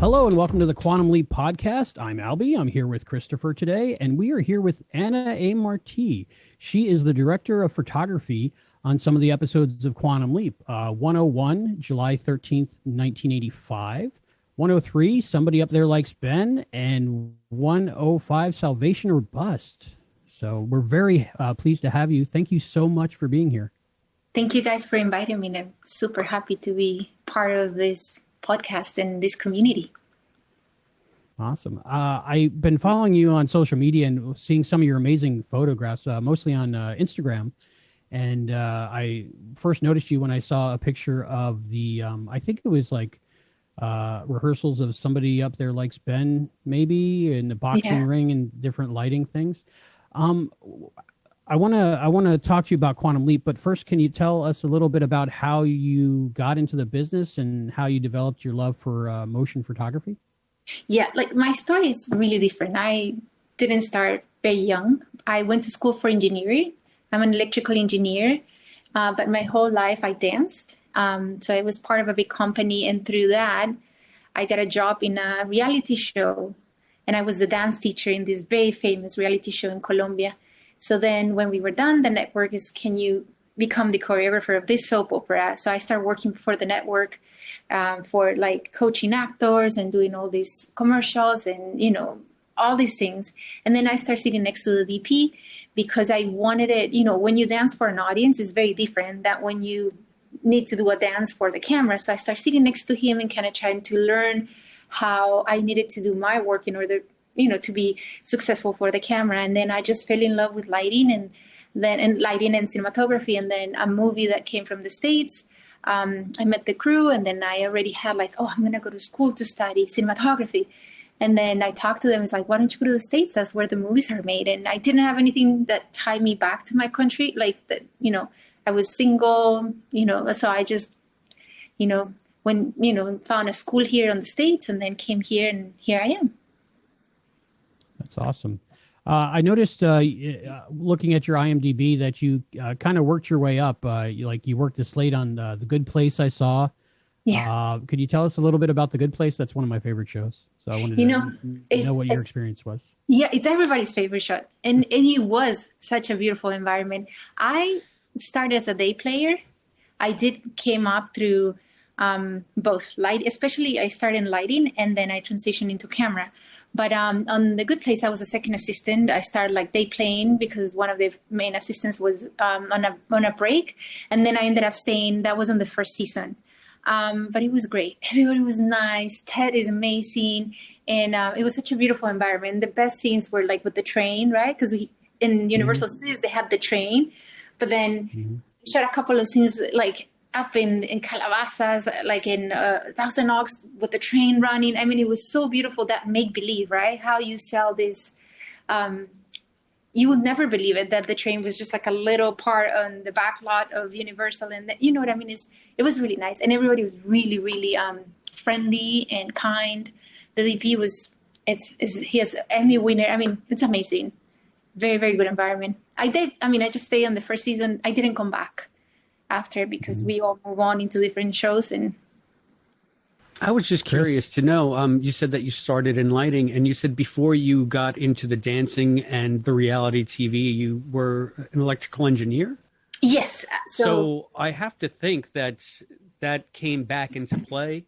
Hello and welcome to the Quantum Leap podcast. I'm Albie. I'm here with Christopher today, and we are here with Ana Amortegui. She is the director of photography on some of the episodes of Quantum Leap. 101, July 13th, 1985. 103, Somebody Up There Likes Ben, and 105, Salvation or Bust. So we're very pleased to have you. Thank you so much for being here. Thank you guys for inviting me. I'm super happy to be part of this podcast and this community. Awesome. I've been following you on social media and seeing some of your amazing photographs, mostly on Instagram. And I first noticed you when I saw a picture of the, I think it was like rehearsals of Somebody Up There Likes Ben, maybe, in the boxing ring and different lighting things. I want to talk to you about Quantum Leap, but first, can you tell us a little bit about how you got into the business and how you developed your love for motion photography? Yeah, like my story is really different. I didn't start very young. I went to school for engineering. I'm an electrical engineer, but my whole life I danced. So I was part of a big company, and through that, I got a job in a reality show, and I was the dance teacher in this very famous reality show in Colombia. So then when we were done, the network is, can you become the choreographer of this soap opera? So I started working for the network for like coaching actors and doing all these commercials and, you know, all these things. And then I started sitting next to the DP because I wanted it, you know, when you dance for an audience, it's very different than when you need to do a dance for the camera. So I started sitting next to him and kind of trying to learn how I needed to do my work in order, you know, to be successful for the camera. And then I just fell in love with lighting and lighting and cinematography. And then a movie that came from the States, I met the crew, and then I already had like, oh, I'm going to go to school to study cinematography. And then I talked to them. It's like, why don't you go to the States? That's where the movies are made. And I didn't have anything that tied me back to my country. Like that, you know, I was single, you know, so I just, you know, when, you know, found a school here in the States and then came here, and here I am. That's awesome. I noticed looking at your IMDb that you kind of worked your way up. You worked this late on The Good Place, I saw. Yeah. Could you tell us a little bit about The Good Place? That's one of my favorite shows. So I wanted to know what your experience was. Yeah, it's everybody's favorite show. And it was such a beautiful environment. I started as a day player. I came up through both light, especially I started in lighting, and then I transitioned into camera. But on The Good Place, I was a second assistant. I started like day playing because one of the main assistants was on a break, and then I ended up staying. That was on the first season, but it was great. Everybody was nice. Ted is amazing, and it was such a beautiful environment. The best scenes were like with the train, right? Because in Universal Studios they had the train, but then we shot a couple of scenes like up in Calabasas, like in Thousand Oaks with the train running. I mean, it was so beautiful, that make believe, right? How you sell this, you would never believe it, that the train was just like a little part on the back lot of Universal. And you know what I mean? It was really nice. And everybody was really, really friendly and kind. The DP he has Emmy winner. I mean, it's amazing. Very, very good environment. I just stayed on the first season. I didn't come back after because we all move on into different shows. And I was just curious to know, you said that you started in lighting, and you said before you got into the dancing and the reality TV, you were an electrical engineer? Yes. So I have to think that came back into play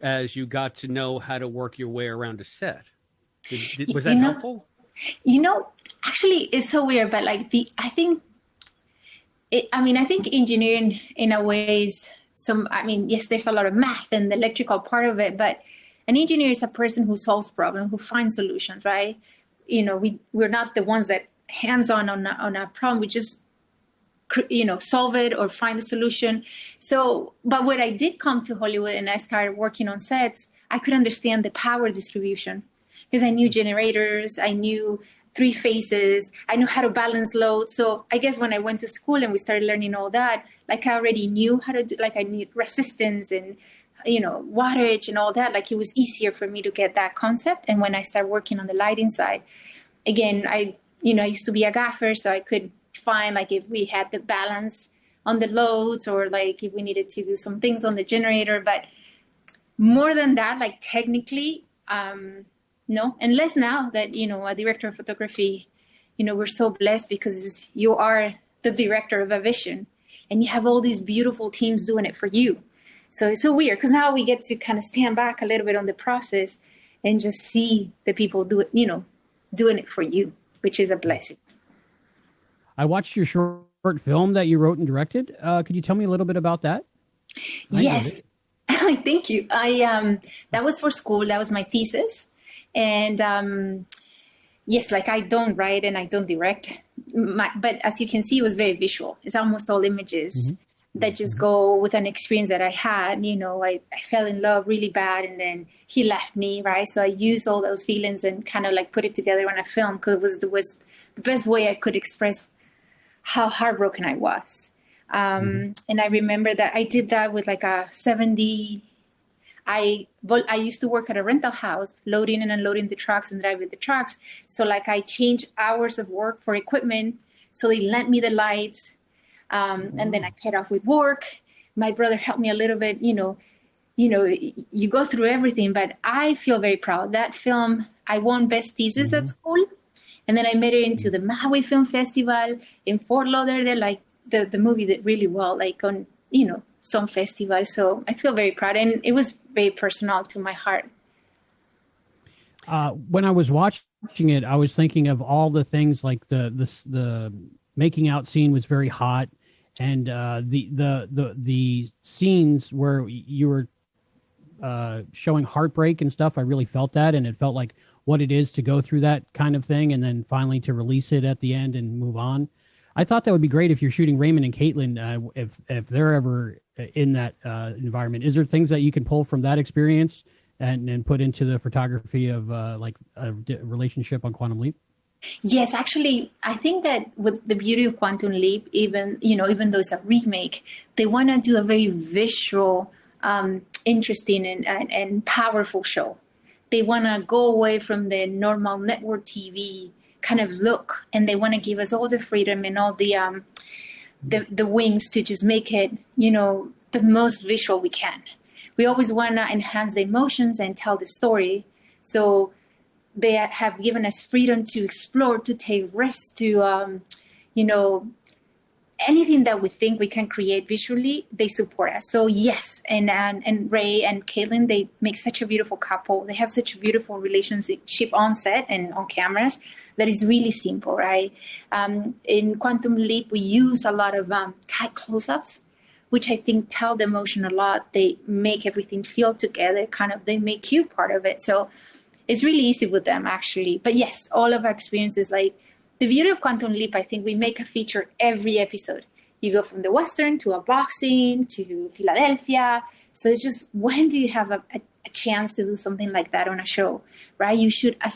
as you got to know how to work your way around a set. Was that helpful? You know, actually it's so weird, but like I think engineering in a way is yes, there's a lot of math and the electrical part of it, but an engineer is a person who solves problems, who finds solutions, right? You know, we're not the ones that hands-on on a problem. We just, you know, solve it or find a solution. So, but when I did come to Hollywood and I started working on sets, I could understand the power distribution because I knew generators, I knew three phases, I knew how to balance load. So I guess when I went to school and we started learning all that, like I already knew how to do, like I need resistance and, you know, wattage and all that. Like it was easier for me to get that concept. And when I started working on the lighting side, again, I used to be a gaffer, so I could find like if we had the balance on the loads or like if we needed to do some things on the generator. But more than that, like technically, no, unless now that, a director of photography, we're so blessed because you are the director of a vision and you have all these beautiful teams doing it for you. So it's so weird because now we get to kind of stand back a little bit on the process and just see the people do it, doing it for you, which is a blessing. I watched your short film that you wrote and directed. Could you tell me a little bit about that? Yes. Thank you. That was for school. That was my thesis. And yes, like I don't write and I don't direct, but as you can see, it was very visual. It's almost all images that just go with an experience that I had. I fell in love really bad and then he left me, right? So I used all those feelings and kind of like put it together on a film because it was the best way I could express how heartbroken I was. And I remember that I did that with like a 70. I used to work at a rental house, loading and unloading the trucks and driving the trucks. So like I changed hours of work for equipment. So they lent me the lights. And then I paid off with work. My brother helped me a little bit, you go through everything, but I feel very proud. That film, I won Best Thesis at school. And then I made it into the Maui Film Festival in Fort Lauderdale. Like the movie did really well, like on, some festival. So I feel very proud. And it was very personal to my heart. When I was watching it, I was thinking of all the things like the making out scene was very hot. And the scenes where you were showing heartbreak and stuff, I really felt that, and it felt like what it is to go through that kind of thing, and then finally to release it at the end and move on. I thought that would be great if you're shooting Raymond and Caitlin, if they're ever in that environment. Is there things that you can pull from that experience and put into the photography of like a relationship on Quantum Leap? Yes, actually, I think that with the beauty of Quantum Leap, even though it's a remake, they want to do a very visual, interesting and powerful show. They want to go away from the normal network TV kind of look, and they want to give us all the freedom and all the wings to just make it, the most visual we can. We always want to enhance the emotions and tell the story. So they have given us freedom to explore, to take risks, to, anything that we think we can create visually, they support us. So yes, and Ray and Caitlin, they make such a beautiful couple. They have such a beautiful relationship on set and on cameras that is really simple, right? In Quantum Leap, we use a lot of tight close-ups, which I think tell the emotion a lot. They make everything feel together, they make you part of it. So it's really easy with them, actually. But yes, all of our experiences, like the beauty of Quantum Leap, I think we make a feature every episode. You go from the Western to a boxing to Philadelphia. So it's just, when do you have a chance to do something like that on a show, right? You should a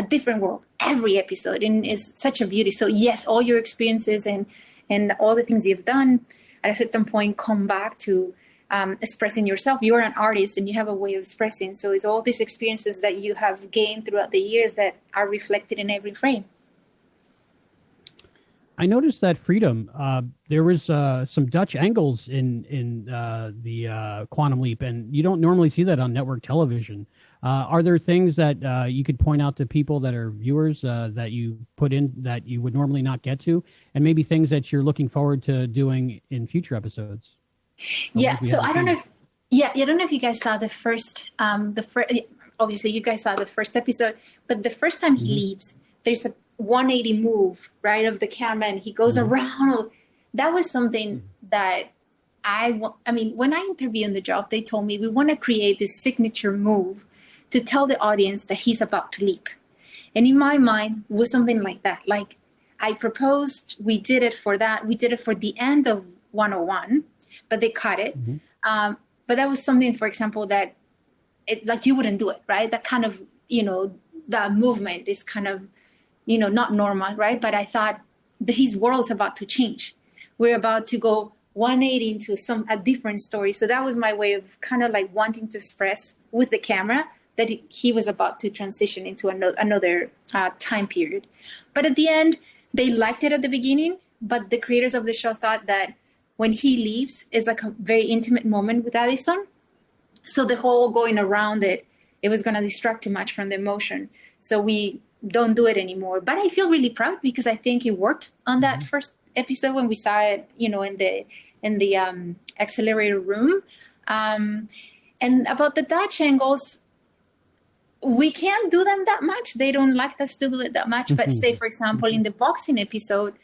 different world every episode. And it's such a beauty. So yes, all your experiences and all the things you've done at a certain point come back to expressing yourself. You're an artist and you have a way of expressing. So it's all these experiences that you have gained throughout the years that are reflected in every frame. I noticed that freedom. There was some Dutch angles in the Quantum Leap, and you don't normally see that on network television. Are there things that you could point out to people that are viewers that you put in that you would normally not get to, and maybe things that you're looking forward to doing in future episodes? Yeah. So I don't know if you guys saw the first, obviously you guys saw the first episode, but the first time he leaves, there's a 180 move, right, of the camera, and he goes around. That was something that when I interviewed in the job, they told me we want to create this signature move to tell the audience that he's about to leap. And in my mind, it was something like that. Like I proposed, we did it for that. We did it for the end of 101, but they cut it. But that was something, for example, that you wouldn't do it, right? That kind of, that movement is kind of, not normal, right? But I thought that his world's about to change. We're about to go 180 into a different story. So that was my way of kind of like wanting to express with the camera that he was about to transition into another time period. But at the end, they liked it at the beginning, but the creators of the show thought that when he leaves, it's like a very intimate moment with Addison. So the whole going around it was going to distract too much from the emotion. So we don't do it anymore. But I feel really proud because I think it worked on that first episode when we saw it, you know, in the accelerator room. And about the Dutch angles, we can't do them that much. They don't like us to do it that much. But say, for example, in the boxing episode,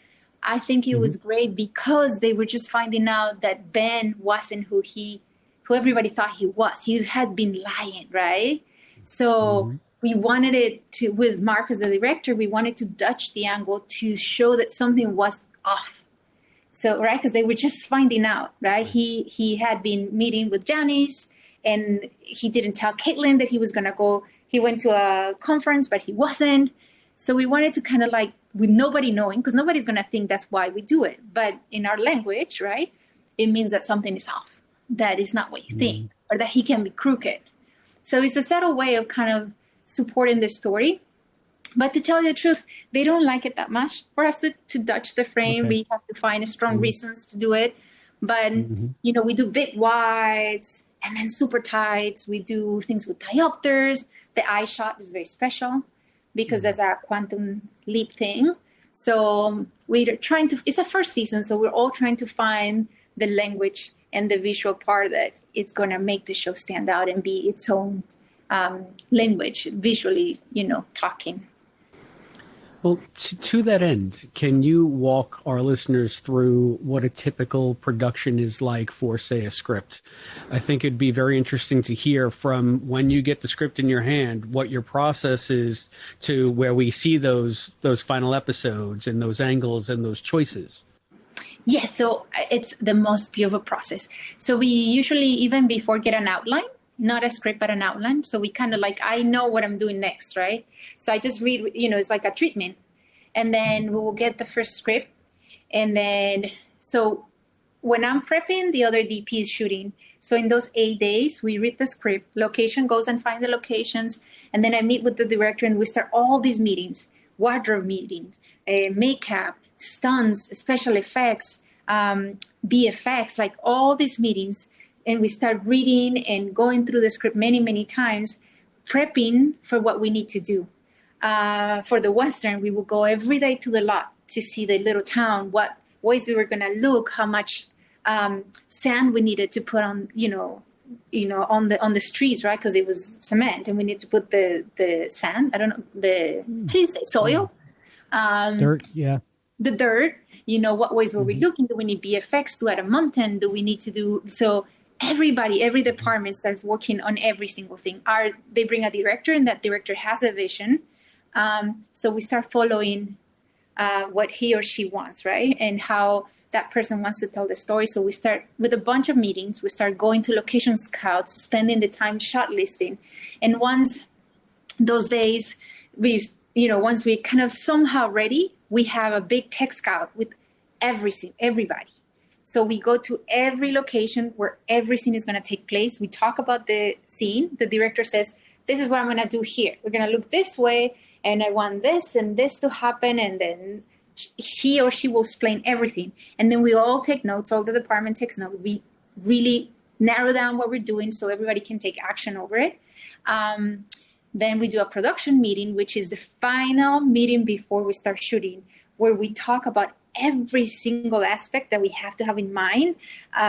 I think it was great because they were just finding out that Ben wasn't who everybody thought he was. He had been lying, right? So we wanted it to, with Mark as the director, we wanted to Dutch the angle to show that something was off. So, right, because they were just finding out, right? He had been meeting with Janice, and he didn't tell Caitlin that he was going to go. He went to a conference, but he wasn't. So we wanted to kind of like, with nobody knowing, because nobody's going to think that's why we do it. But in our language, right, it means that something is off, that is not what you think, or that he can be crooked. So it's a subtle way of kind of supporting the story. But to tell you the truth, they don't like it that much for us to Dutch the frame. We have to find strong reasons to do it. But, you know, we do big wides and then super tights. We do things with diopters. The eye shot is very special because there's a quantum leap thing. So we're trying to, it's a first season, so we're all trying to find the language and the visual part that it's going to make the show stand out and be its own language, visually, you know, talking. Well, to that end, can you walk our listeners through what a typical production is like for, say, a script? I think it'd be very interesting to hear from when you get the script in your hand, what your process is to where we see those final episodes and those angles and those choices. Yes, so it's the most beautiful process. So we usually, even before, get an outline, not a script, but an outline. So we kind of like, I know what I'm doing next, right? So I just read, you know, it's like a treatment. And then we will get the first script. And then, so when I'm prepping, the other DP is shooting. So in those 8 days, we read the script, location goes and find the locations. And then I meet with the director and we start all these meetings, wardrobe meetings, makeup, stunts, special effects, BFX, like all these meetings. And we start reading and going through the script many, many times, prepping for what we need to do. For the Western, we will go every day to the lot to see the little town, what ways we were going to look, how much sand we needed to put on, on the streets, right? Because it was cement, and we need to put the sand. I don't know how do you say soil? Dirt, yeah. The dirt. What ways were we looking? Do we need BFX to add a mountain? Do we need to do so? Every department starts working on every single thing. They bring a director, and that director has a vision. So we start following what he or she wants, right? And how that person wants to tell the story. So we start with a bunch of meetings. We start going to location scouts, spending the time shot listing. And once those days, once we kind of somehow ready, we have a big tech scout with everybody. So we go to every location where every scene is going to take place. We talk about the scene. The director says, this is what I'm going to do here. We're going to look this way, and I want this and this to happen. And then he or she will explain everything. And then we all take notes. All the department takes notes. We really narrow down what we're doing so everybody can take action over it. Then we do a production meeting, which is the final meeting before we start shooting, where we talk about every single aspect that we have to have in mind,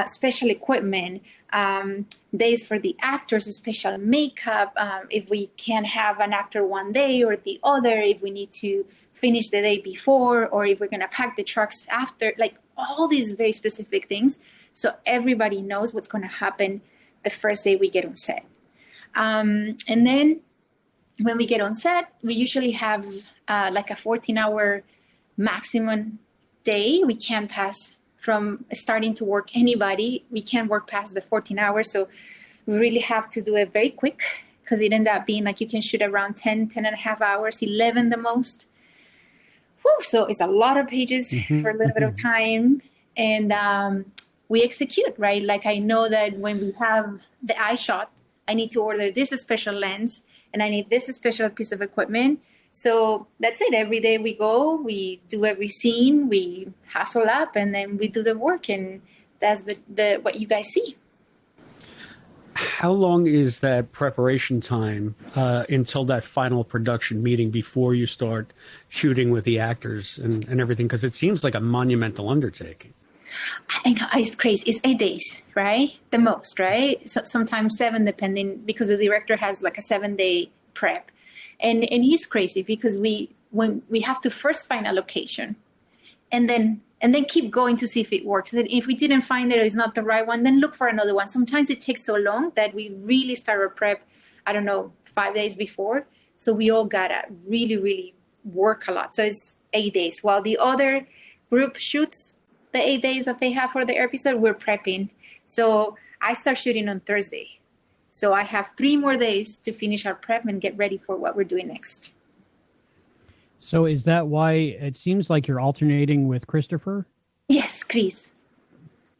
special equipment, days for the actors, special makeup, if we can have an actor one day or the other, if we need to finish the day before, or if we're going to pack the trucks after, like all these very specific things. So everybody knows what's going to happen the first day we get on set. And then when we get on set, we usually have like a 14-hour maximum day. We can't pass from starting to work anybody. We can't work past the 14 hours. So we really have to do it very quick, because it ended up being like you can shoot around 10 and a half hours, 11 the most. Whew, so it's a lot of pages for a little bit of time. And we execute, right? Like I know that when we have the eye shot, I need to order this special lens and I need this special piece of equipment. So that's it. Every day we go, we do every scene, we hustle up, and then we do the work, and that's the what you guys see. How long is that preparation time until that final production meeting before you start shooting with the actors and everything? Because it seems like a monumental undertaking. I know it's crazy. It's 8 days, right? The most, right? So, sometimes 7, depending, because the director has like a 7-day prep, and he's crazy because when we have to first find a location, and then keep going to see if it works. And if we didn't find it or it's not the right one, then look for another one. Sometimes it takes so long that we really start our prep, I don't know, 5 days before. So we all gotta really, really work a lot. So it's 8 days. While the other group shoots the 8 days that they have for the episode, we're prepping. So I start shooting on Thursday. So I have 3 more days to finish our prep and get ready for what we're doing next. So is that why it seems like you're alternating with Christopher? Yes, Chris.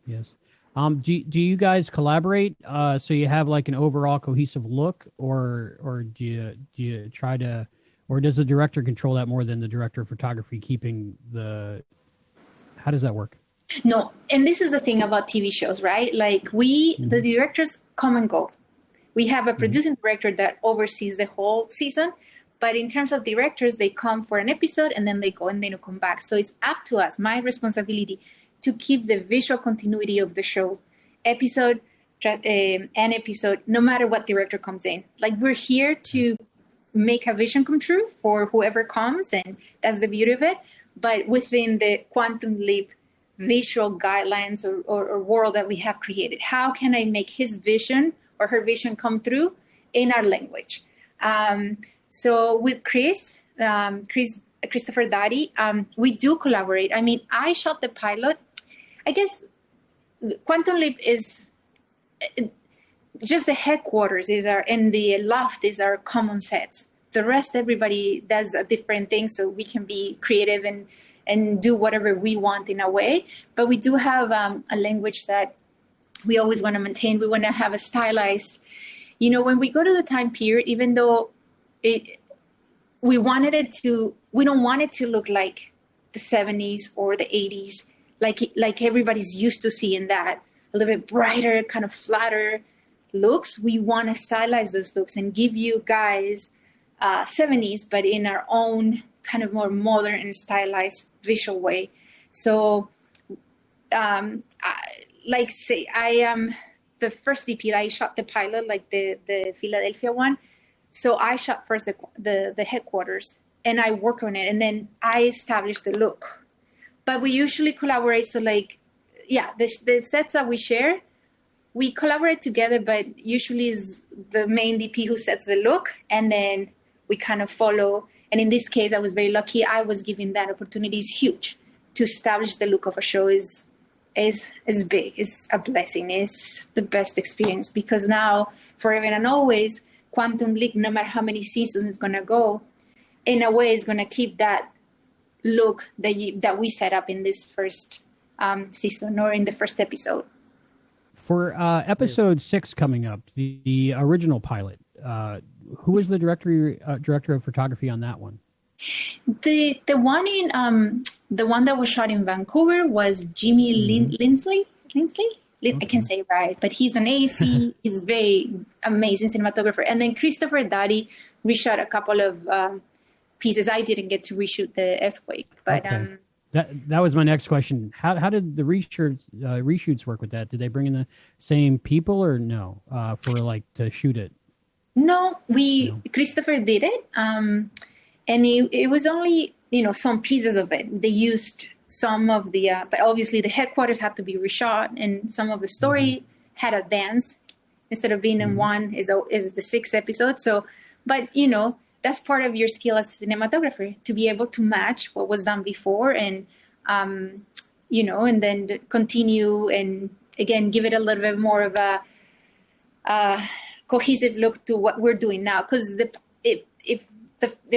Yes. Do you guys collaborate so you have like an overall cohesive look, or do you try to, or does the director control that more than the director of photography, keeping the, how does that work? No, and this is the thing about TV shows, right? Like the directors come and go. We have a producing director that oversees the whole season. But in terms of directors, they come for an episode and then they go and they don't come back. So it's up to us, my responsibility, to keep the visual continuity of the show, episode and episode, no matter what director comes in. Like, we're here to make a vision come true for whoever comes, and that's the beauty of it. But within the Quantum Leap visual guidelines or world that we have created, how can I make his vision or her vision come through in our language? So with Christopher Daddy, we do collaborate. I mean, I shot the pilot. I guess Quantum Leap is just the headquarters and the loft is our common sets. The rest, everybody does a different thing, so we can be creative and do whatever we want in a way. But we do have a language that we always want to maintain. We want to have a stylized, when we go to the time period, even though we don't want it to look like the 70s or the 80s, like everybody's used to seeing that, a little bit brighter, kind of flatter looks. We want to stylize those looks and give you guys 70s, but in our own kind of more modern and stylized visual way. So, I am the first DP. I shot the pilot, like the Philadelphia one. So I shot first the headquarters, and I work on it, and then I establish the look. But we usually collaborate. So the sets that we share, we collaborate together, but usually is the main DP who sets the look, and then we kind of follow. And in this case, I was very lucky. I was given that opportunity. It's huge to establish the look of a show. Is big. It's a blessing. It's the best experience, because now, forever and always, Quantum Leap, no matter how many seasons it's going to go, in a way, is going to keep that look that we set up in this first season or in the first episode. For episode 6 coming up, the original pilot, who was the director of photography on that one? The one that was shot in Vancouver was Jimmy Lindsley. Okay. I can't say it right, but he's an AC. He's very amazing cinematographer. And then Christopher Daddy reshot a couple of pieces. I didn't get to reshoot the earthquake, but okay. That was my next question. How did the reshoots work with that? Did they bring in the same people or no for to shoot it? No, Christopher did it, and it was only some pieces of it. They used some of the, but obviously the headquarters had to be reshot, and some of the story had advanced instead of being in one is the 6th episode. So, but that's part of your skill as a cinematographer, to be able to match what was done before and and then continue and again give it a little bit more of a cohesive look to what we're doing now, because the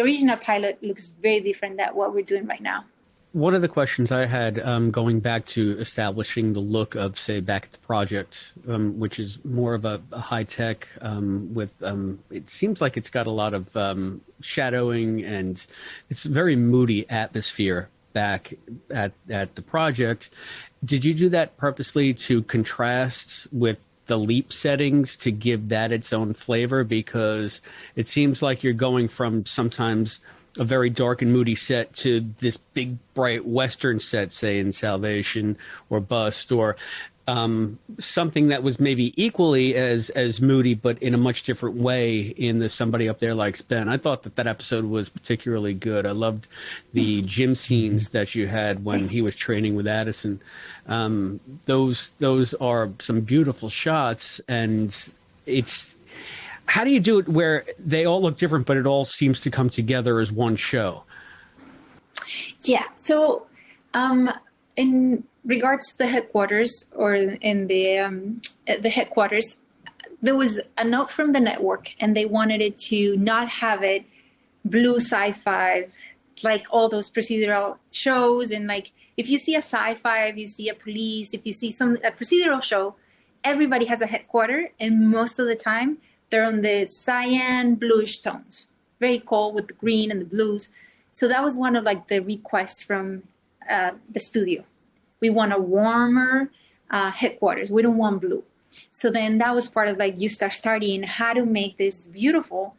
original pilot looks very different than what we're doing right now. One of the questions I had going back to establishing the look of, say, Back at the Project, which is more of a high-tech with, it seems like it's got a lot of shadowing, and it's a very moody atmosphere back at the project. Did you do that purposely to contrast with the leap settings to give that its own flavor? Because it seems like you're going from sometimes a very dark and moody set to this big, bright Western set, say in Salvation or Bust, or something that was maybe equally as moody, but in a much different way in the Somebody Up There Likes Ben. I thought that episode was particularly good. I loved the gym scenes that you had when he was training with Addison. Those are some beautiful shots, and it's, how do you do it where they all look different, but it all seems to come together as one show? Yeah. So, in regards to the headquarters, or in the headquarters, there was a note from the network, and they wanted it to not have it blue sci-fi, like all those procedural shows. And like, if you see a sci-fi, if you see a police, if you see a procedural show, everybody has a headquarter, and most of the time they're on the cyan bluish tones, very cold with the green and the blues. So that was one of like the requests from the studio. We want a warmer headquarters. We don't want blue. So then that was part of like, you start studying how to make this beautiful,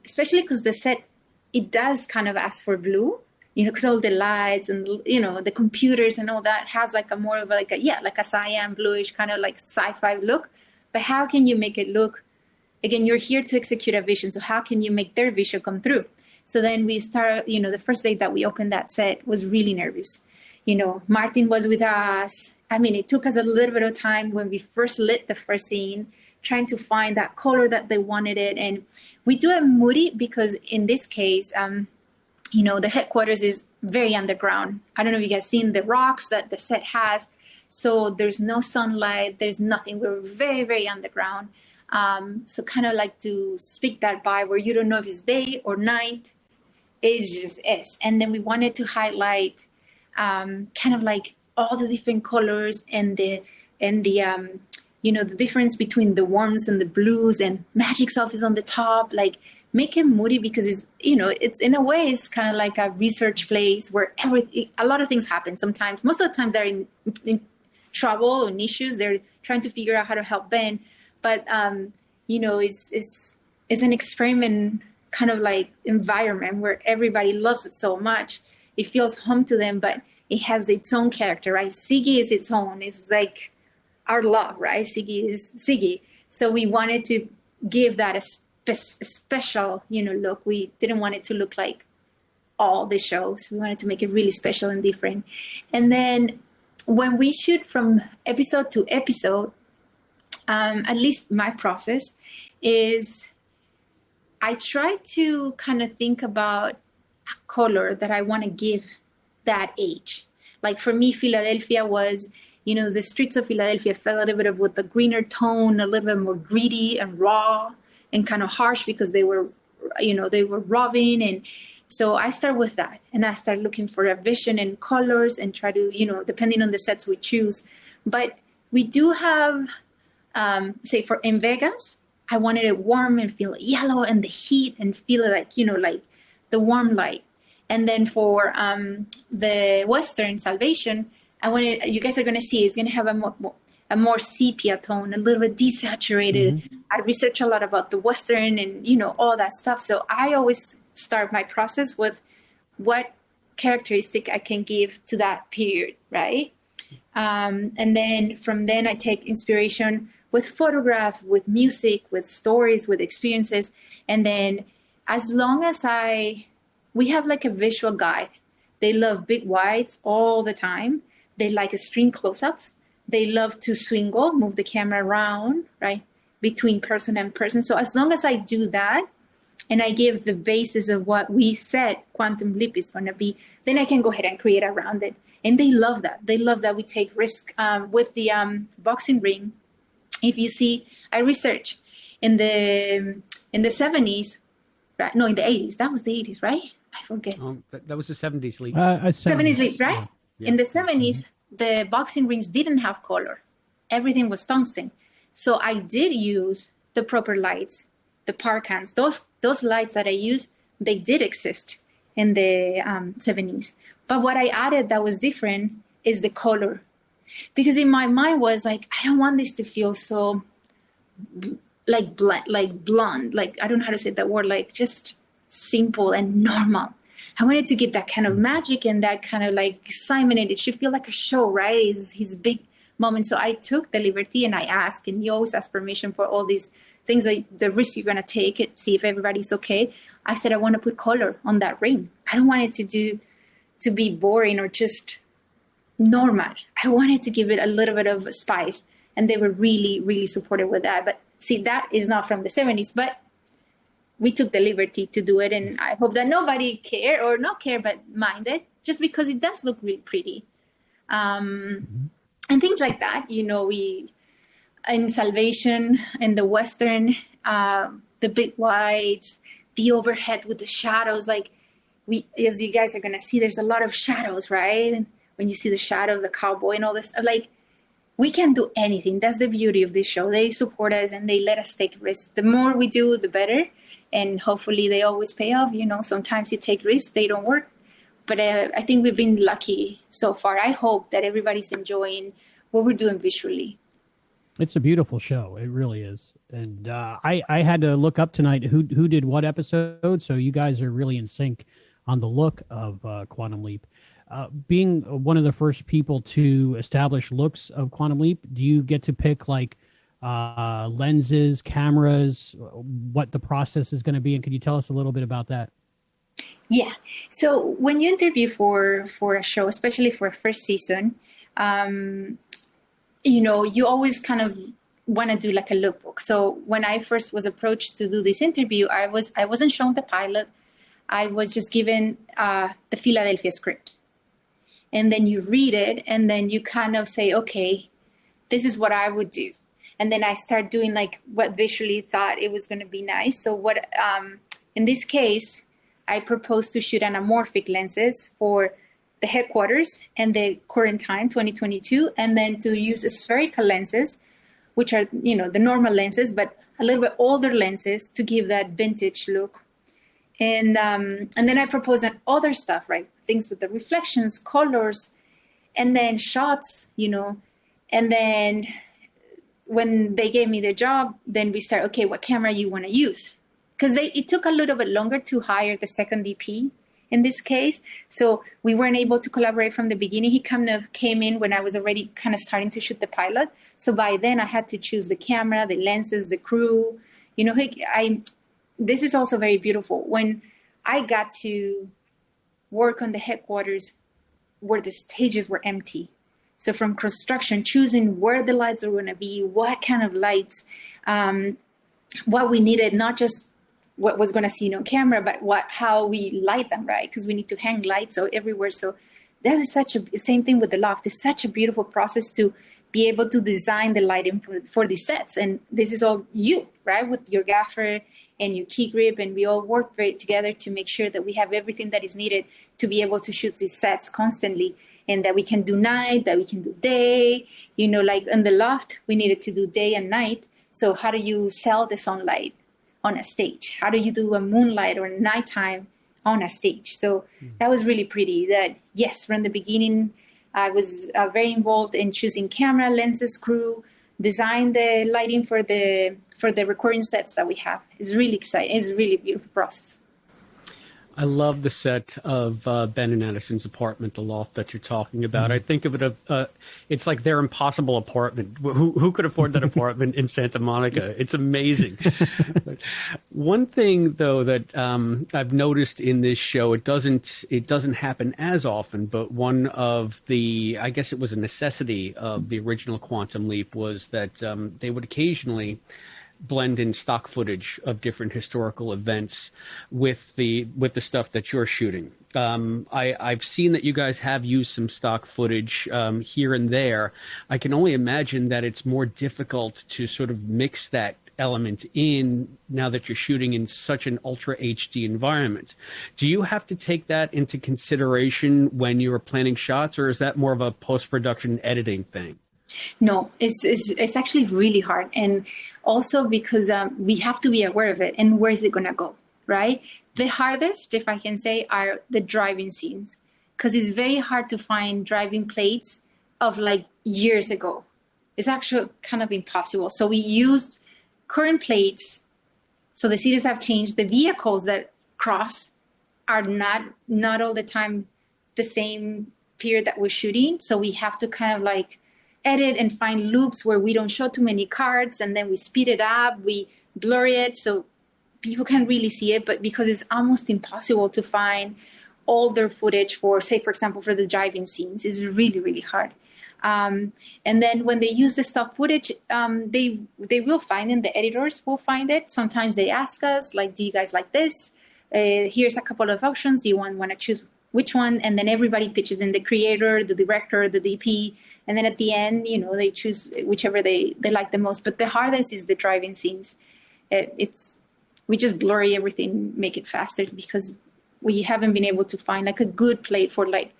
especially because the set, it does kind of ask for blue, because all the lights and, the computers and all that has like a more of like a cyan bluish kind of like sci-fi look. But how can you make it look, again, you're here to execute a vision. So how can you make their vision come through? So then we start, the first day that we opened that set was really nervous. Martin was with us. I mean, it took us a little bit of time when we first lit the first scene, trying to find that color that they wanted it. And we do it moody because in this case, the headquarters is very underground. I don't know if you guys seen the rocks that the set has. So there's no sunlight, there's nothing. We're very, very underground. So kind of like to speak that vibe where you don't know if it's day or night, it just is. And then we wanted to highlight kind of like all the different colors and the difference between the warms and the blues, and Magic's office on the top, like make it moody because it's in a way it's kind of like a research place where a lot of things happen. Sometimes, most of the time, they're in trouble and issues. They're trying to figure out how to help Ben, but it's an experiment kind of like environment where everybody loves it so much. It feels home to them, but it has its own character, right? Siggy is its own. It's like our love, right? Siggy is Siggy. So we wanted to give that a special, look. We didn't want it to look like all the shows. We wanted to make it really special and different. And then when we shoot from episode to episode, at least my process is I try to kind of think about a color that I want to give that age. Like for me, Philadelphia was, the streets of Philadelphia felt a little bit of with the greener tone, a little bit more gritty and raw and kind of harsh because they were robbing. And so I start with that, and I start looking for a vision and colors and try to, depending on the sets we choose. But we do have, say in Vegas, I wanted it warm and feel yellow and the heat and feel like, like the warm light. And then for the Western Salvation, I wanted, you guys are going to see, it's going to have a more sepia tone, a little bit desaturated. Mm-hmm. I research a lot about the Western and, all that stuff. So I always start my process with what characteristic I can give to that period, right? And then from then I take inspiration with photograph, with music, with stories, with experiences. And then as long as we have like a visual guide. They love big whites all the time. They like extreme close-ups. They love to swingle, move the camera around, right, between person and person. So as long as I do that, and I give the basis of what we said Quantum Leap is going to be, then I can go ahead and create around it. And they love that. They love that we take risk with the boxing ring. If you see, I research in the 70s, right? No, in the 80s. That was the 80s, right? I forget. That was the 70s league. 70s league, right? Yeah. In the 70s, the boxing rings didn't have color. Everything was tungsten. So I did use the proper lights, the parkans. Those lights that I used, they did exist in the 70s. But what I added that was different is the color. because in my mind was like, I don't want this to feel so like blonde. Like, I don't know how to say that word, like just simple and normal. I wanted to get that kind of magic and that kind of like excitement. And it should feel like a show, right? It's his big moment. So I took the liberty and I asked, and you always ask permission for all these things, like the risk you're going to take it, see if everybody's okay. I said, I want to put color on that ring. I don't want it to be boring or just normal. I wanted to give it a little bit of spice. And they were really, really supportive with that. But see, that is not from the 70s, but we took the liberty to do it. And I hope that nobody care or not care, but minded, just because it does look really pretty. And things like that, you know, we, in Salvation, in the Western, the big whites, the overhead with the shadows, like we, as you guys are going to see, there's a lot of shadows, right? And when you see the shadow of the cowboy and all this, like, we can do anything. That's the beauty of this show. They support us and they let us take risks. The more we do, the better. And hopefully they always pay off. You know, sometimes you take risks, they don't work. But I think we've been lucky so far. I hope that everybody's enjoying what we're doing visually. It's a beautiful show. It really is. And I had to look up tonight who did what episode. So you guys are really in sync on the look of Quantum Leap. Being one of the first people to establish looks of Quantum Leap, do you get to pick like lenses, cameras, what the process is going to be? And can you tell us a little bit about that? Yeah. So when you interview for a show, especially for a first season, you know, you always kind of want to do like a lookbook. So when I first was approached to do this interview, I wasn't shown the pilot. I was just given the Philadelphia script. And then you read it and then you kind of say, okay, this is what I would do. And then I start doing like what visually thought it was going to be nice. So what, in this case, I proposed to shoot anamorphic lenses for the headquarters and the current time, 2022, and then to use spherical lenses, which are, you know, the normal lenses, but a little bit older lenses to give that vintage look. And then I proposed on other stuff, right? Things with the reflections, colors, and then shots, you know. And then when they gave me the job, then we start, okay, what camera you want to use? Because it took a little bit longer to hire the second DP in this case. So we weren't able to collaborate from the beginning. He kind of came in when I was already kind of starting to shoot the pilot. So by then I had to choose the camera, the lenses, the crew. You know, this is also very beautiful. When I got to work on the headquarters where the stages were empty. So from construction, choosing where the lights are going to be, what kind of lights, what we needed, not just what was going to see on camera, but how we light them, right? Because we need to hang lights everywhere. So that is same thing with the loft. It's such a beautiful process to be able to design the lighting for these sets. And this is all you, right? With your gaffer and your key grip. And we all work together to make sure that we have everything that is needed to be able to shoot these sets constantly. And that we can do night, that we can do day. You know, like in the loft, we needed to do day and night. So how do you sell the sunlight on a stage? How do you do a moonlight or nighttime on a stage? So that was really pretty. That, yes, from the beginning, I was very involved in choosing camera, lenses, crew, design the lighting for the recording sets that we have. It's really exciting. It's a really beautiful process. I love the set of Ben and Addison's apartment, the loft that you're talking about. I think of it, it's like their impossible apartment. Who could afford that apartment in Santa Monica? It's amazing. One thing, though, that I've noticed in this show, it doesn't happen as often, but one of the, I guess it was a necessity of the original Quantum Leap, was that they would occasionally blend in stock footage of different historical events with the stuff that you're shooting. I've seen that you guys have used some stock footage here and there. I can only imagine that it's more difficult to sort of mix that element in now that you're shooting in such an ultra HD environment. Do you have to take that into consideration when you're planning shots, or is that more of a post-production editing thing? No, it's actually really hard. And also because we have to be aware of it and where is it going to go, right? The hardest, if I can say, are the driving scenes, because it's very hard to find driving plates of like years ago. It's actually kind of impossible. So we used current plates. So the cities have changed. The vehicles that cross are not all the time the same period that we're shooting. So we have to kind of like edit and find loops where we don't show too many cards, and then we speed it up, we blur it so people can really see it. But because it's almost impossible to find all their footage for, say, for example, for the driving scenes, is really, really hard. And then when they use the stock footage, they will find it. The editors will find it. Sometimes they ask us, like, do you guys like this? Here's a couple of options. Do you want to choose which one? And then everybody pitches in, the creator, the director, the DP. And then at the end, they choose whichever they like the most. But the hardest is the driving scenes. We just blurry everything, make it faster, because we haven't been able to find like a good plate for, like,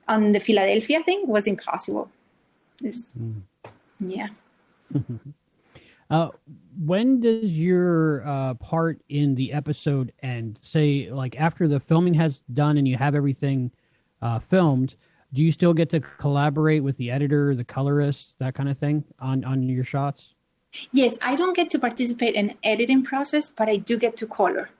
on the Philadelphia thing was impossible. Yeah. When does your part in the episode end? Say, like, after the filming has done and you have everything filmed, do you still get to collaborate with the editor, the colorist, that kind of thing on your shots? Yes, I don't get to participate in editing process, but I do get to color.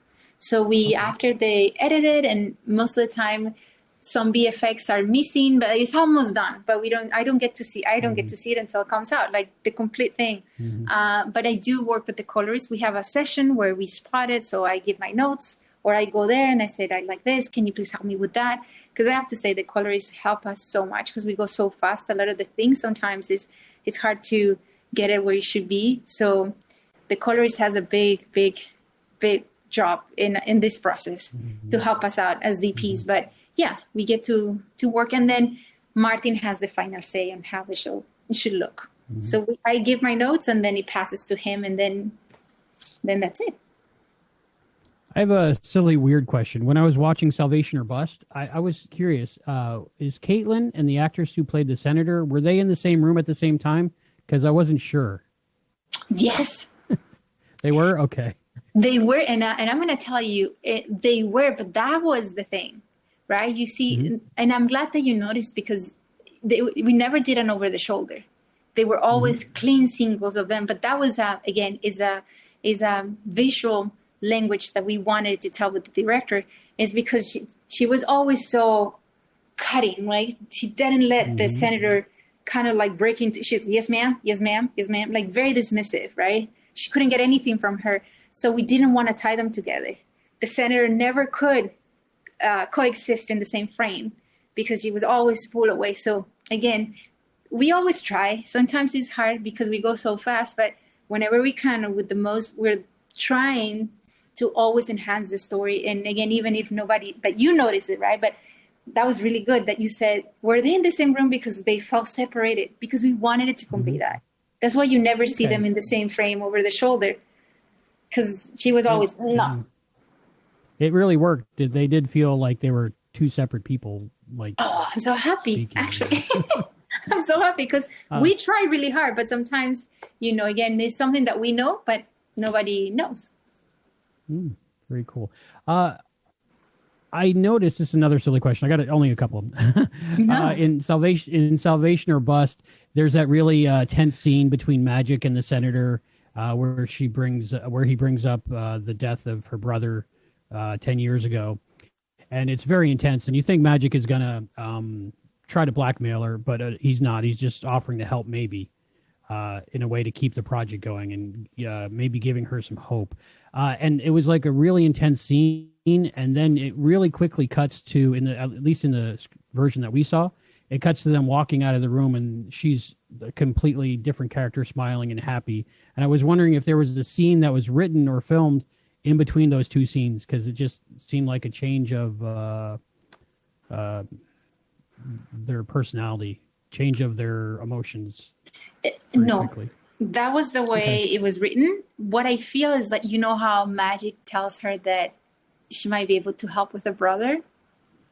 So after they edit it, and most of the time some VFX are missing, but it's almost done. But I don't get to see it until it comes out, like the complete thing. But I do work with the colorists. We have a session where we spot it. So I give my notes, or I go there and I said, I like this. Can you please help me with that? Because I have to say the colorists help us so much, because we go so fast. A lot of the things sometimes it's hard to get it where it should be. So the colorist has a big job in this process to help us out as DPs. But yeah, we get to work, and then Martin has the final say on how the show should look. So I give my notes, and then it passes to him, and then that's it. I have a silly, weird question. When I was watching Salvation or Bust, I was curious, is Caitlin and the actress who played the senator, were they in the same room at the same time? Because I wasn't sure. Yes. They were? Okay. They were, and I'm going to tell you, they were, but that was the thing, right? You see, and I'm glad that you noticed, because we never did an over the shoulder. They were always clean singles of them, but that was again is a visual language that we wanted to tell with the director, is because she was always so cutting, right? She didn't let the senator kind of like break into, she's yes ma'am, like very dismissive, right? She couldn't get anything from her. So we didn't want to tie them together. The senator never could coexist in the same frame, because he was always pulled away. So again, we always try. Sometimes it's hard because we go so fast, but whenever we can, we're trying to always enhance the story. And again, even if nobody, but you notice it, right? But that was really good that you said, were they in the same room because they felt separated? Because we wanted it to convey that. That's why you never see them in the same frame over the shoulder. Because she was always, no. It really worked. They did feel like they were two separate people. Like, oh, I'm so happy, actually. I'm so happy, because we try really hard, but sometimes, again, there's something that we know, but nobody knows. Very cool. I noticed, this is another silly question. I got only a couple of them. No. In Salvation or Bust, there's that really tense scene between Magic and the senator, where he brings up the death of her brother 10 years ago, and it's very intense. And you think Magic is gonna try to blackmail her, but he's not. He's just offering to help, maybe in a way to keep the project going, and maybe giving her some hope. And it was like a really intense scene, and then it really quickly cuts to, at least in the version that we saw, it cuts to them walking out of the room, and she's a completely different character, smiling and happy. And I was wondering if there was a scene that was written or filmed in between those two scenes, because it just seemed like a change of their personality, change of their emotions. No. Quickly. That was the way it was written. What I feel is that, how Magic tells her that she might be able to help with her brother,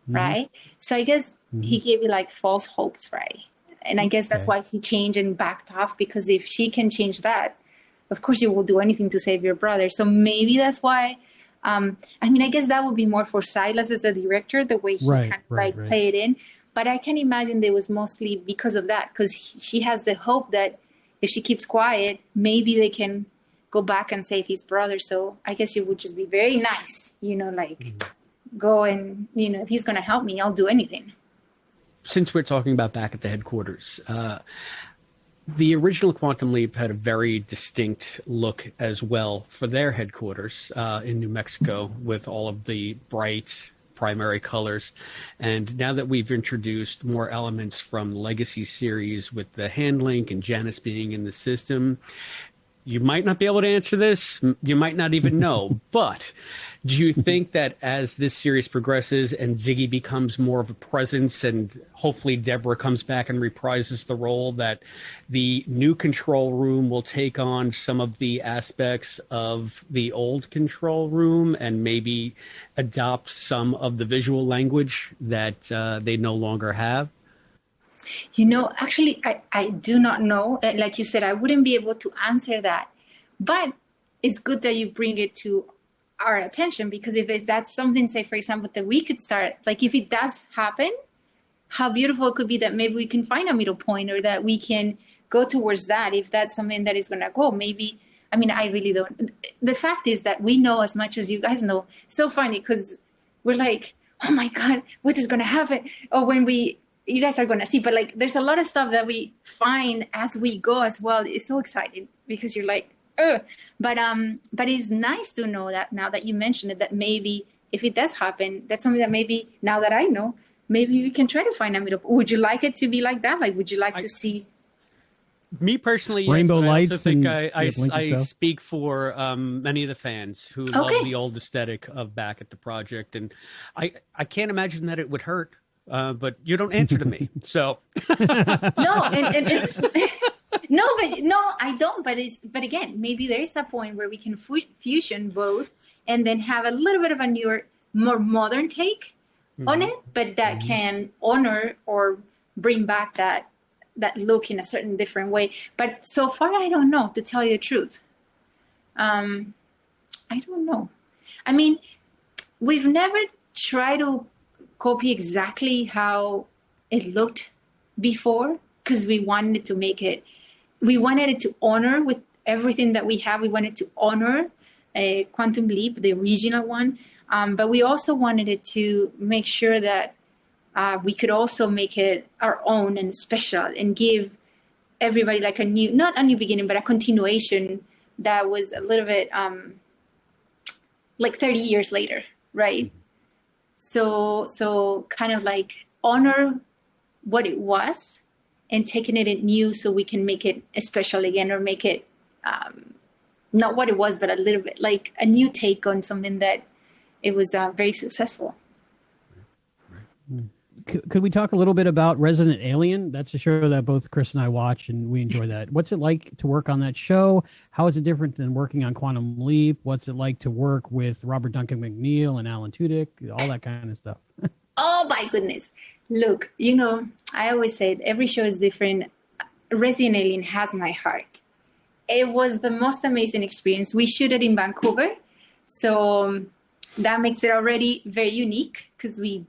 right? So I guess he gave you like false hopes, right? And I guess that's why she changed and backed off, because if she can change that, of course you will do anything to save your brother. So maybe that's why. I guess that would be more for Silas as the director, the way he play it in. But I can imagine it was mostly because of that, because she has the hope that if she keeps quiet, maybe they can go back and save his brother. So I guess it would just be very nice, go and, if he's going to help me, I'll do anything. Since we're talking about back at the headquarters, the original Quantum Leap had a very distinct look as well for their headquarters in New Mexico, with all of the bright primary colors. And now that we've introduced more elements from the Legacy series with the hand link and Janice being in the system, you might not be able to answer this. You might not even know. But do you think that as this series progresses and Ziggy becomes more of a presence, and hopefully Deborah comes back and reprises the role, that the new control room will take on some of the aspects of the old control room and maybe adopt some of the visual language that they no longer have? Actually, I do not know. Like you said, I wouldn't be able to answer that. But it's good that you bring it to our attention, because if that's something, say, for example, that we could start, like if it does happen, how beautiful it could be that maybe we can find a middle point, or that we can go towards that. If that's something that is going to go, maybe, I really don't. The fact is that we know as much as you guys know. So funny, because we're like, oh my God, what is going to happen? Or when you guys are going to see, but like, there's a lot of stuff that we find as we go as well. It's so exciting, because you're like, ugh. But it's nice to know that now that you mentioned it, that maybe if it does happen, that's something that maybe now that I know, maybe we can try to find a middle. Would you like it to be like that? Like, would you like to see? Me personally, Rainbow yes, lights. I also think and I speak for many of the fans who love the old aesthetic of back at the project, and I can't imagine that it would hurt. But you don't answer to me, so No, and it's, no, I don't. But again, maybe there is a point where we can fusion both, and then have a little bit of a newer, more modern take on it, but that can honor or bring back that look in a certain different way. But so far, I don't know, to tell you the truth. I don't know. We've never tried to copy exactly how it looked before, because we wanted it to honor with everything that we have. We wanted to honor Quantum Leap, the original one, but we also wanted it to make sure that we could also make it our own and special, and give everybody like not a new beginning, but a continuation that was a little bit like 30 years later, right? So kind of like honor what it was and taking it new, so we can make it special again, or make it not what it was, but a little bit like a new take on something that it was very successful. Could we talk a little bit about Resident Alien? That's a show that both Chris and I watch, and we enjoy that. What's it like to work on that show? How is it different than working on Quantum Leap? What's it like to work with Robert Duncan McNeil and Alan Tudyk? All that kind of stuff. Oh my goodness. Look, I always say every show is different. Resident Alien has my heart. It was the most amazing experience. We shoot it in Vancouver, so that makes it already very unique, because we,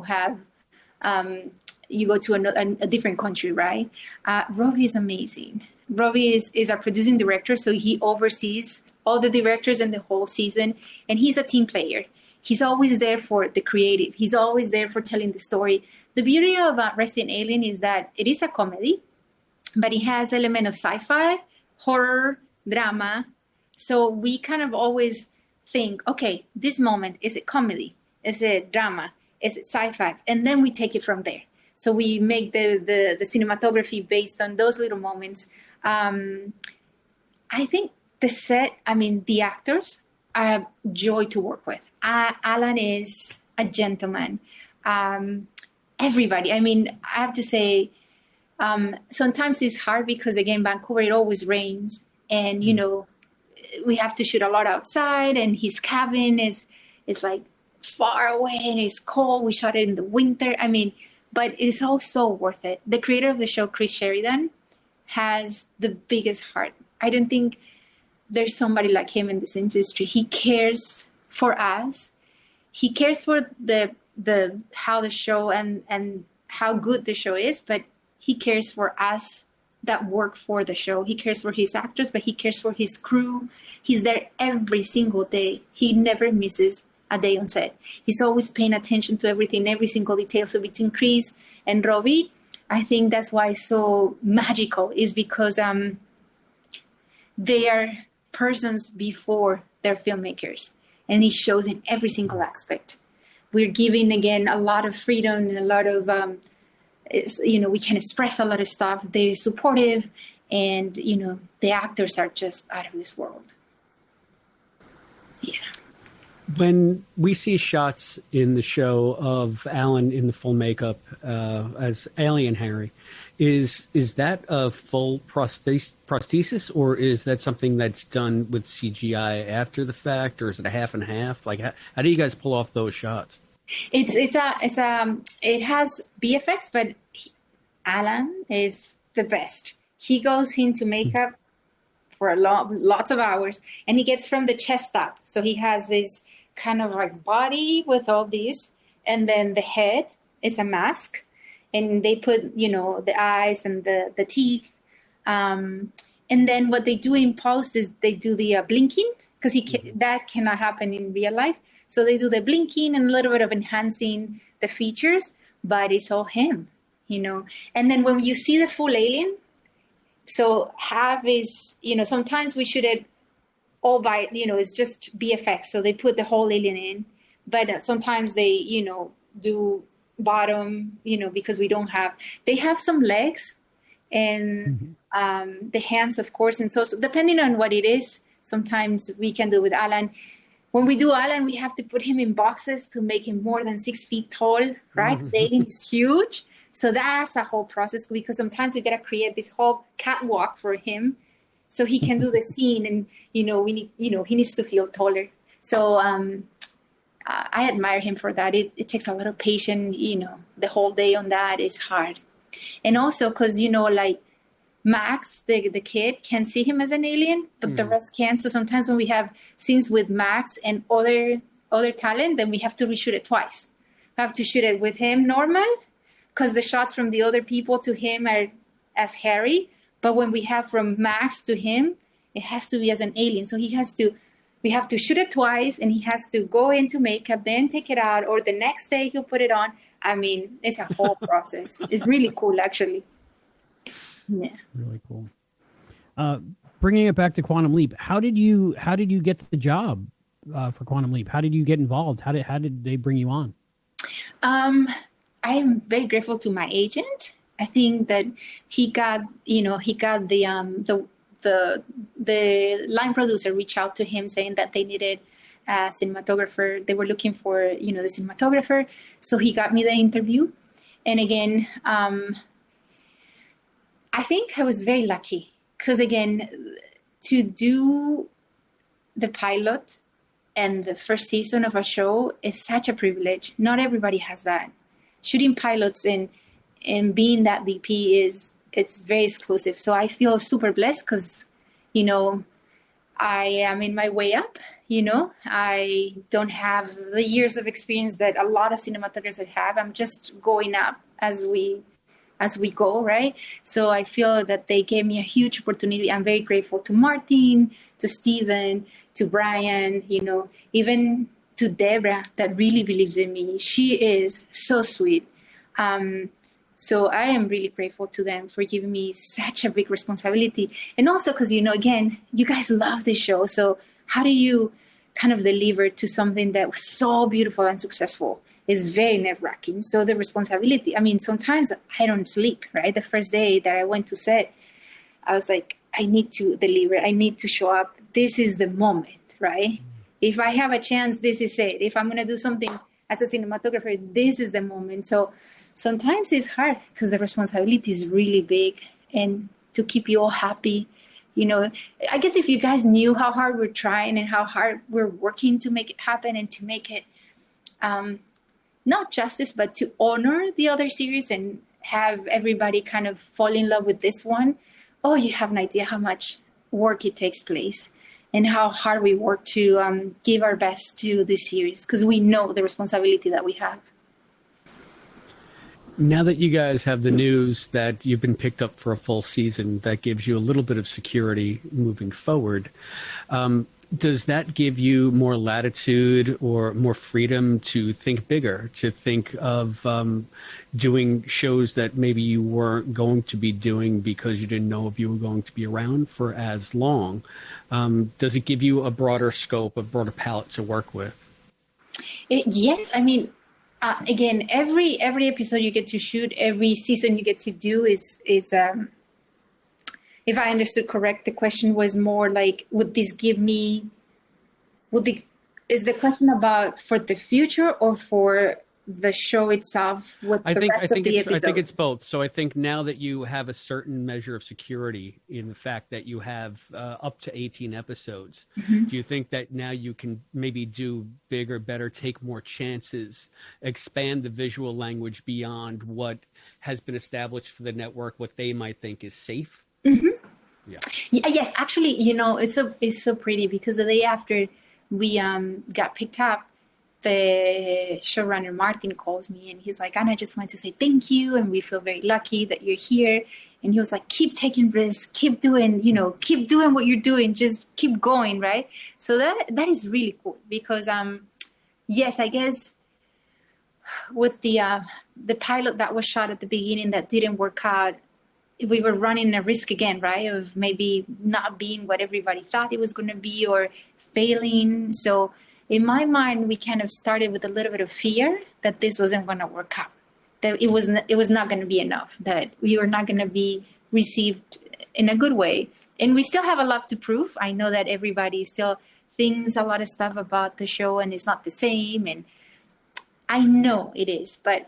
have you go to a different country, right? Robbie is amazing. Robbie is our producing director, so he oversees all the directors and the whole season, and he's a team player. He's always there for the creative. He's always there for telling the story. The beauty about Resident Alien is that it is a comedy, but it has element of sci-fi, horror, drama. So we kind of always think, okay, this moment, is it comedy? Is it drama? Is it sci-fi? And then we take it from there. So we make the cinematography based on those little moments. I think the set, the actors are a joy to work with. Alan is a gentleman. Everybody, I have to say, sometimes it's hard because, again, Vancouver, it always rains. And, we have to shoot a lot outside, and his cabin is like far away, and it's cold. We shot it in the winter. But it is all so worth it. The creator of the show, Chris Sheridan, has the biggest heart. I don't think there's somebody like him in this industry. He cares for us. He cares for the how the show and how good the show is, but he cares for us that work for the show. He cares for his actors, but he cares for his crew. He's there every single day. He never misses a day on set. He's always paying attention to everything, every single detail. So between Chris and Robbie, I think that's why it's so magical, is because they are persons before they're filmmakers. And it shows in every single aspect. We're giving, again, a lot of freedom and a lot of, we can express a lot of stuff. They're supportive, and, the actors are just out of this world. Yeah. When we see shots in the show of Alan in the full makeup as Alien Harry, is that a full prosthesis, or is that something that's done with CGI after the fact, or is it a half and half? Like, how do you guys pull off those shots? It has BFX, but Alan is the best. He goes into makeup for lots of hours, and he gets from the chest up. So he has this kind of like body with all these, and then the head is a mask, and they put, the eyes and the teeth. And then what they do in post is they do the blinking, because that cannot happen in real life. So they do the blinking and a little bit of enhancing the features, but it's all him, And then when you see the full alien, so half is, sometimes we shoot it all by, it's just BFX. So they put the whole alien in, but sometimes they, do bottom, because they have some legs and the hands, of course. And so depending on what it is, sometimes we can do with Alan. When we do Alan, we have to put him in boxes to make him more than 6 feet tall, right? The alien is huge. So that's a whole process, because sometimes we got to create this whole catwalk for him so he can do the scene, and, we need, he needs to feel taller. So I admire him for that. It takes a lot of patience, the whole day on that is hard. And also because, like Max, the kid, can see him as an alien, but the rest can't. So sometimes when we have scenes with Max and other talent, then we have to reshoot it twice. We have to shoot it with him normal, because the shots from the other people to him are as Harry. But when we have from Max to him, it has to be as an alien. So we have to shoot it twice, and he has to go into makeup, then take it out, or the next day he'll put it on. I mean, it's a whole process. It's really cool, actually. Yeah. Really cool. Bringing it back to Quantum Leap, how did you get the job for Quantum Leap? How did you get involved? How did they bring you on? I'm very grateful to my agent. I think that he got the line producer reached out to him saying that they needed a cinematographer. They were looking for, the cinematographer. So he got me the interview. And again, I think I was very lucky, because again, to do the pilot and the first season of a show is such a privilege. Not everybody has that. Shooting pilots and being that DP it's very exclusive. So I feel super blessed, because, I am in my way up, I don't have the years of experience that a lot of cinematographers have. I'm just going up as we go, right? So I feel that they gave me a huge opportunity. I'm very grateful to Martin, to Steven, to Brian, even to Deborah, that really believes in me. She is so sweet. So I am really grateful to them for giving me such a big responsibility. And also because, again, you guys love this show. So how do you kind of deliver to something that was so beautiful and successful? Is very nerve-wracking. So the responsibility, sometimes I don't sleep, right? The first day that I went to set, I was like, I need to deliver. I need to show up. This is the moment, right? If I have a chance, this is it. If I'm going to do something as a cinematographer, this is the moment. So sometimes it's hard, because the responsibility is really big, and to keep you all happy. I guess if you guys knew how hard we're trying and how hard we're working to make it happen, and to make it not justice, but to honor the other series and have everybody kind of fall in love with this one. Oh, you have an idea how much work it takes place, and how hard we work to give our best to this series, because we know the responsibility that we have. Now that you guys have the news that you've been picked up for a full season, that gives you a little bit of security moving forward. Does that give you more latitude or more freedom to think bigger, to think of doing shows that maybe you weren't going to be doing because you didn't know if you were going to be around for as long? Does it give you a broader scope, a broader palette to work with? Yes, I mean, again, every episode you get to shoot, every season you get to do is if I understood correct, the question was more like, is the question about for the future or for the show itself with the rest of the episode? I think it's both. So I think now that you have a certain measure of security in the fact that you have up to 18 episodes, do you think that now you can maybe do bigger, better, take more chances, expand the visual language beyond what has been established for the network, what they might think is safe? Yeah. Yes, actually, it's so pretty because the day after we got picked up, the showrunner Martin calls me and he's like, Ana, I just wanted to say thank you, and we feel very lucky that you're here. And he was like, keep taking risks, keep doing what you're doing, just keep going, right? So that is really cool because yes, I guess with the pilot that was shot at the beginning that didn't work out, we were running a risk again, right? Of maybe not being what everybody thought it was going to be or failing. So in my mind, we kind of started with a little bit of fear that this wasn't going to work out, that it was not going to be enough, that we were not going to be received in a good way. And we still have a lot to prove. I know that everybody still thinks a lot of stuff about the show and it's not the same. And I know it is, but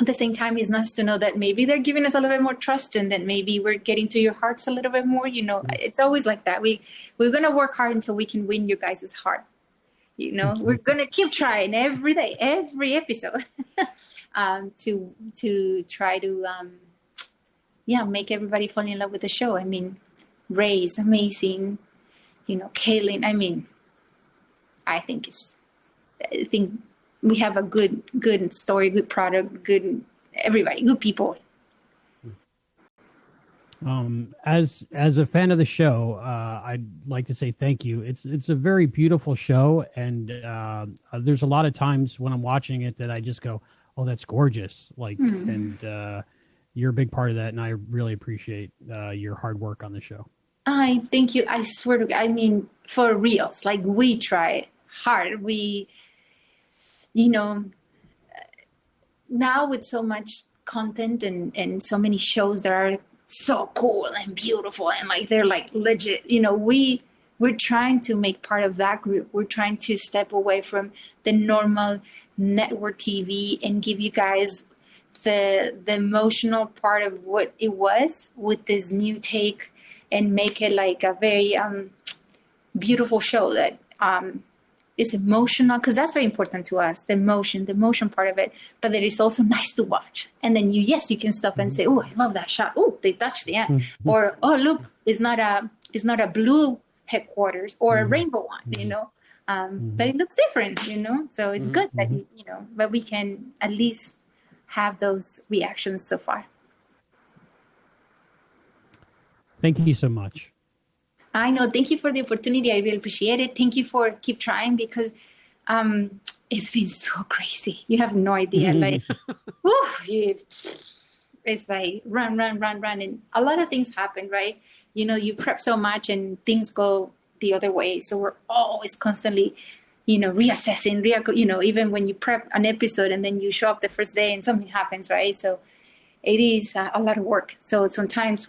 at the same time, it's nice to know that maybe they're giving us a little bit more trust and that maybe we're getting to your hearts a little bit more. It's always like that. We're going to work hard until we can win your guys' heart. We're going to keep trying every day, every episode to try to, make everybody fall in love with the show. I mean, Ray is amazing. Kaylin, I think we have a good story, good product, good everybody, good people. As a fan of the show, I'd like to say thank you. It's a very beautiful show, and there's a lot of times when I'm watching it that I just go, "Oh, that's gorgeous!" And you're a big part of that, and I really appreciate your hard work on the show. I thank you. I swear to God, for reals, we tried hard. We, now with so much content and so many shows that are so cool and beautiful and they're legit, we're trying to make part of that group. We're trying to step away from the normal network TV and give you guys the emotional part of what it was with this new take and make it a very beautiful show that is emotional, because that's very important to us, the emotion part of it, but that is also nice to watch. And then you can stop and say, oh, I love that shot. Oh, they touched the end. Or, oh, look, it's not a blue headquarters or a rainbow one, but it looks different, so it's good that, but we can at least have those reactions so far. Thank you so much. I know. Thank you for the opportunity. I really appreciate it. Thank you for keep trying because it's been so crazy. You have no idea. It's run. And a lot of things happen, right? You prep so much and things go the other way. So we're always constantly, reassessing, even when you prep an episode and then you show up the first day and something happens, right? So it is a lot of work. So sometimes,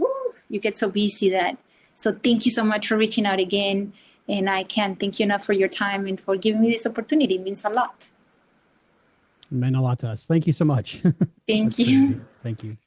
you get so busy that. So thank you so much for reaching out again. And I can't thank you enough for your time and for giving me this opportunity. It means a lot. It meant a lot to us. Thank you so much. Thank you. Thank you.